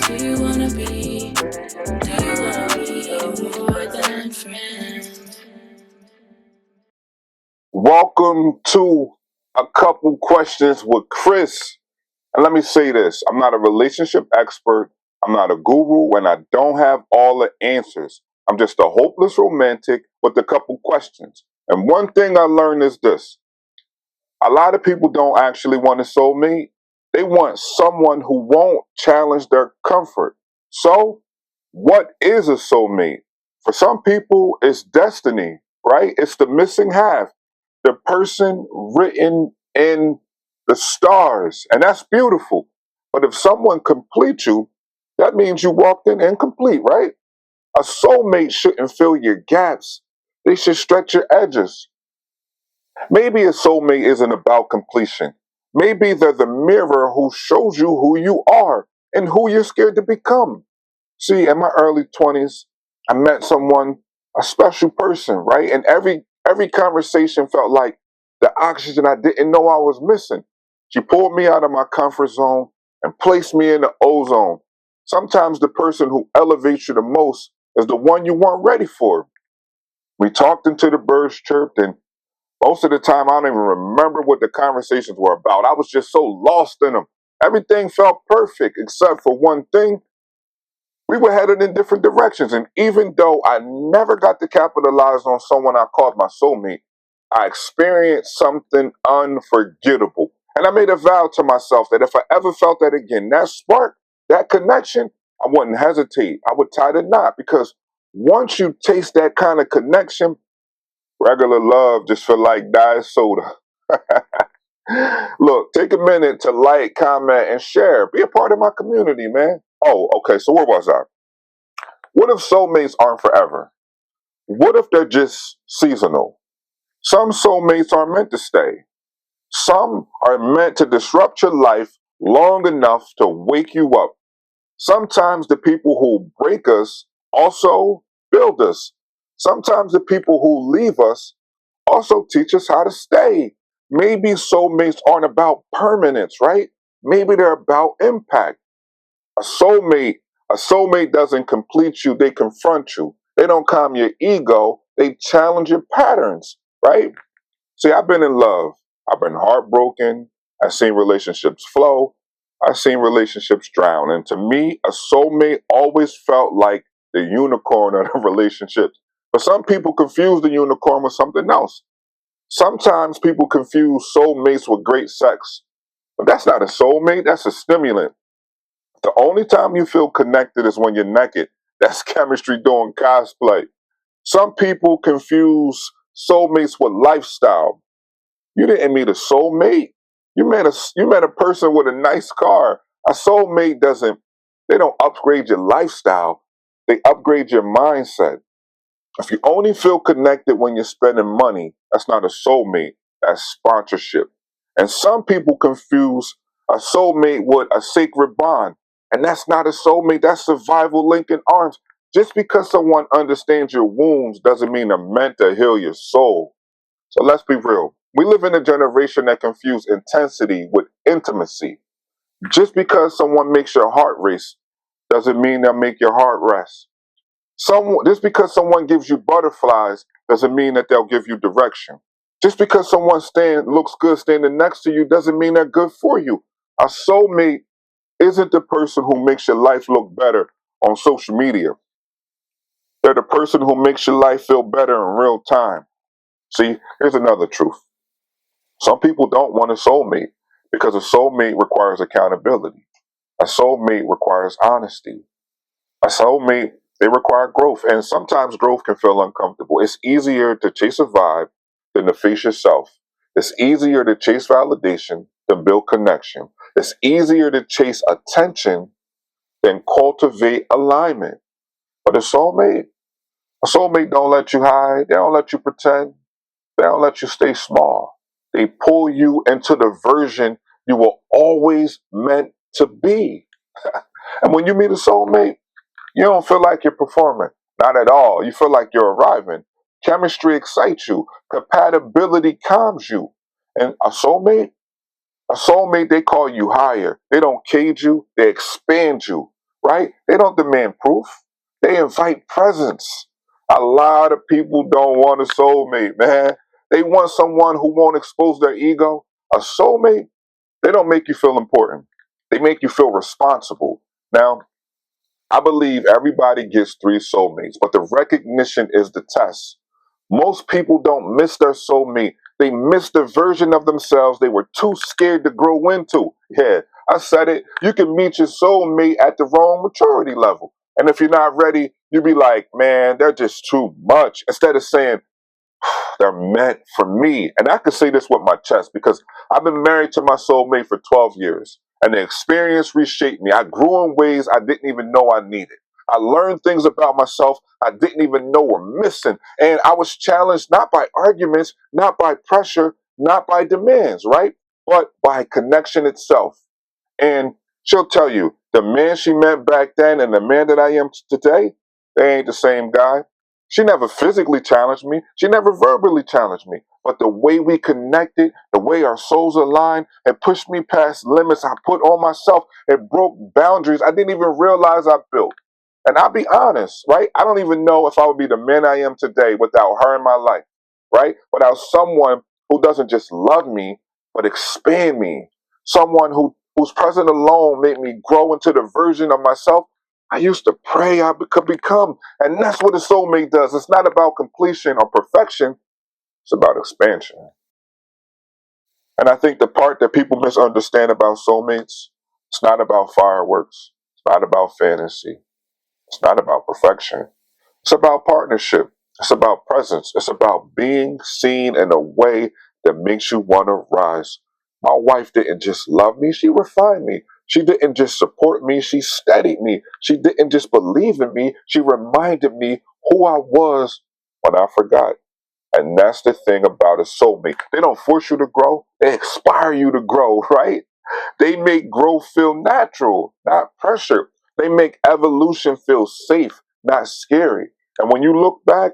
Do you wanna be? Do you wanna be more than friends? Welcome to A Couple Questions with Chris. And let me say this, I'm not a relationship expert, I'm not a guru, and I don't have all the answers. I'm just a hopeless romantic with a couple questions. And one thing I learned is this: a lot of people don't actually want a soulmate. They want someone who won't challenge their comfort. So, what is a soulmate? For some people, it's destiny, right? It's the missing half, the person written in the stars. And that's beautiful. But if someone completes you, that means you walked in incomplete, right? A soulmate shouldn't fill your gaps, they should stretch your edges. Maybe a soulmate isn't about completion. Maybe they're the mirror who shows you who you are and who you're scared to become. See, in my early 20s, I met someone, a special person, right? And every conversation felt like the oxygen I didn't know I was missing. She pulled me out of my comfort zone and placed me in the ozone. Sometimes the person who elevates you the most is the one you weren't ready for. We talked until the birds chirped, and most of the time, I don't even remember what the conversations were about. I was just so lost in them. Everything felt perfect except for one thing. We were headed in different directions. And even though I never got to capitalize on someone I called my soulmate, I experienced something unforgettable. And I made a vow to myself that if I ever felt that again, that spark, that connection, I wouldn't hesitate. I would tie the knot because once you taste that kind of connection, regular love just feel like diet soda. Look, take a minute to like, comment, and share. Be a part of my community, man. Oh, okay, so where was I? What if soulmates aren't forever? What if they're just seasonal? Some soulmates are meant to stay. Some are meant to disrupt your life long enough to wake you up. Sometimes the people who break us also build us. Sometimes the people who leave us also teach us how to stay. Maybe soulmates aren't about permanence, right? Maybe they're about impact. A soulmate, a soulmate doesn't complete you, they confront you. They don't calm your ego, they challenge your patterns, right? See, I've been in love. I've been heartbroken. I've seen relationships flow. I've seen relationships drown. And to me, a soulmate always felt like the unicorn of the relationship. But some people confuse the unicorn with something else. Sometimes people confuse soulmates with great sex, but that's not a soulmate, that's a stimulant. The only time you feel connected is when you're naked. That's chemistry doing cosplay. Some people confuse soulmates with lifestyle. You didn't meet a soulmate. You met a person with a nice car. A soulmate doesn't they don't upgrade your lifestyle. They upgrade your mindset. If you only feel connected when you're spending money, that's not a soulmate, that's sponsorship. And some people confuse a soulmate with a sacred bond. And that's not a soulmate, that's survival link in arms. Just because someone understands your wounds doesn't mean they're meant to heal your soul. So let's be real. We live in a generation that confuses intensity with intimacy. Just because someone makes your heart race doesn't mean they'll make your heart rest. Just because someone gives you butterflies doesn't mean that they'll give you direction. Just because someone looks good standing next to you doesn't mean they're good for you. A soulmate isn't the person who makes your life look better on social media. They're the person who makes your life feel better in real time. See, here's another truth. Some people don't want a soulmate because a soulmate requires accountability. A soulmate requires honesty. A soulmate, they require growth. And sometimes growth can feel uncomfortable. It's easier to chase a vibe than to face yourself. It's easier to chase validation than build connection. It's easier to chase attention than cultivate alignment. But a soulmate don't let you hide. They don't let you pretend. They don't let you stay small. They pull you into the version you were always meant to be. And when you meet a soulmate, you don't feel like you're performing. Not at all. You feel like you're arriving. Chemistry excites you. Compatibility calms you. And a soulmate, they call you higher. They don't cage you, they expand you. right? They don't demand proof. They invite presence. A lot of people don't want a soulmate, man. They want someone who won't expose their ego. A soulmate, they don't make you feel important. They make you feel responsible. Now, I believe everybody gets three soulmates, but the recognition is the test. Most people don't miss their soulmate. They miss the version of themselves they were too scared to grow into. Yeah, I said it. You can meet your soulmate at the wrong maturity level. And if you're not ready, you be like, man, they're just too much. Instead of saying, they're meant for me. And I can say this with my chest because I've been married to my soulmate for 12 years. And the experience reshaped me. I grew in ways I didn't even know I needed. I learned things about myself I didn't even know were missing. And I was challenged not by arguments, not by pressure, not by demands, right? But by connection itself. And she'll tell you, the man she met back then and the man that I am today, they ain't the same guy. She never physically challenged me. She never verbally challenged me. But the way we connected, the way our souls aligned, it pushed me past limits I put on myself. It broke boundaries I didn't even realize I built. And I'll be honest, right? I don't even know if I would be the man I am today without her in my life, right? Without someone who doesn't just love me, but expand me. Someone whose presence alone made me grow into the version of myself I used to pray I could become. And that's what a soulmate does. It's not about completion or perfection, it's about expansion. And I think the part that people misunderstand about soulmates, it's not about fireworks, it's not about fantasy, it's not about perfection. It's about partnership. It's about presence. It's about being seen in a way that makes you want to rise. My wife didn't just love me, she refined me. She didn't just support me, she steadied me. She didn't just believe in me, she reminded me who I was when I forgot. And that's the thing about a soulmate. They don't force you to grow, they inspire you to grow, right? They make growth feel natural, not pressure. They make evolution feel safe, not scary. And when you look back,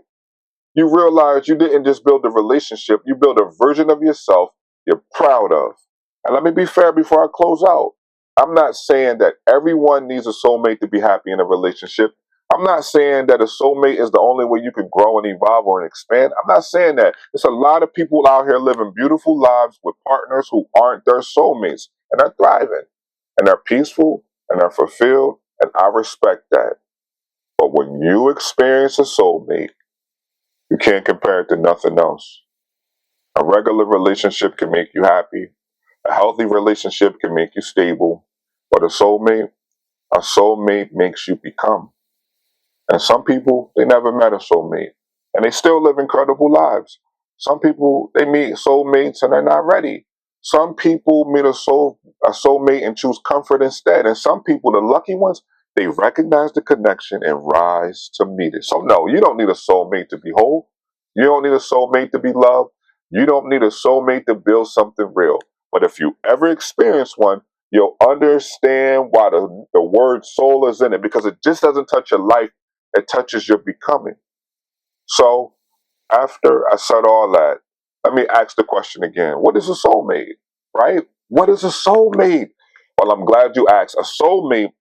you realize you didn't just build a relationship, you built a version of yourself you're proud of. And let me be fair before I close out. I'm not saying that everyone needs a soulmate to be happy in a relationship. I'm not saying that a soulmate is the only way you can grow and evolve or expand. I'm not saying that. There's a lot of people out here living beautiful lives with partners who aren't their soulmates and are thriving and are peaceful and are fulfilled. And I respect that. But when you experience a soulmate, you can't compare it to nothing else. A regular relationship can make you happy. A healthy relationship can make you stable. But a soulmate makes you become. And some people, they never met a soulmate. And they still live incredible lives. Some people, they meet soulmates and they're not ready. Some people meet a soulmate and choose comfort instead. And some people, the lucky ones, they recognize the connection and rise to meet it. So no, you don't need a soulmate to be whole. You don't need a soulmate to be loved. You don't need a soulmate to build something real. But if you ever experience one, you'll understand why the word soul is in it, because it just doesn't touch your life, it touches your becoming. So after I said all that, let me ask the question again. What is a soulmate? Right? What is a soulmate? Well, I'm glad you asked. A soulmate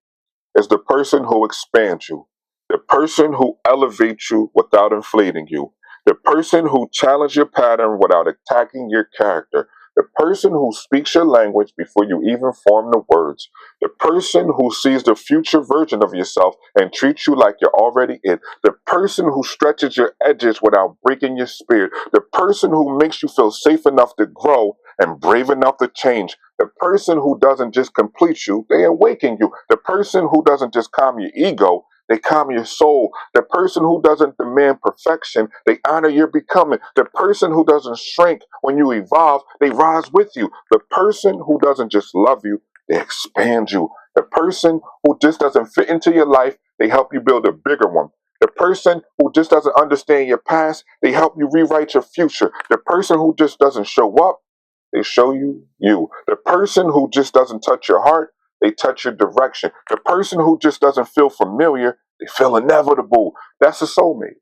is the person who expands you, the person who elevates you without inflating you, the person who challenges your pattern without attacking your character, the person who speaks your language before you even form the words, the person who sees the future version of yourself and treats you like you're already it, the person who stretches your edges without breaking your spirit, the person who makes you feel safe enough to grow and brave enough to change, the person who doesn't just complete you, they awaken you. The person who doesn't just calm your ego, they calm your soul. The person who doesn't demand perfection, they honor your becoming. The person who doesn't shrink when you evolve, they rise with you. The person who doesn't just love you, they expand you. The person who just doesn't fit into your life, they help you build a bigger one. The person who just doesn't understand your past, they help you rewrite your future. The person who just doesn't show up, they show you you. The person who just doesn't touch your heart, they touch your direction. The person who just doesn't feel familiar, they feel inevitable. That's a soulmate.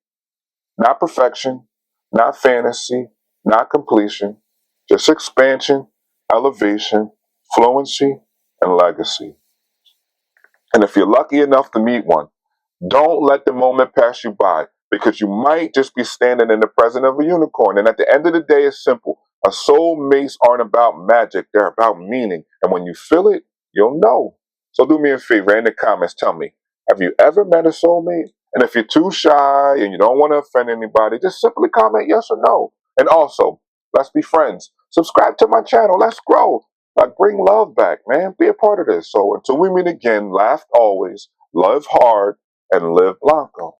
Not perfection, not fantasy, not completion, just expansion, elevation, fluency, and legacy. And if you're lucky enough to meet one, don't let the moment pass you by, because you might just be standing in the presence of a unicorn. And at the end of the day, it's simple. A soulmates aren't about magic, they're about meaning. And when you feel it, you'll know. So do me a favor, in the comments, tell me, have you ever met a soulmate? And if you're too shy and you don't want to offend anybody, just simply comment yes or no. And also, let's be friends. Subscribe to my channel. Let's grow. Like, bring love back, man. Be a part of this. So until we meet again, laugh always, love hard, and live Blanco.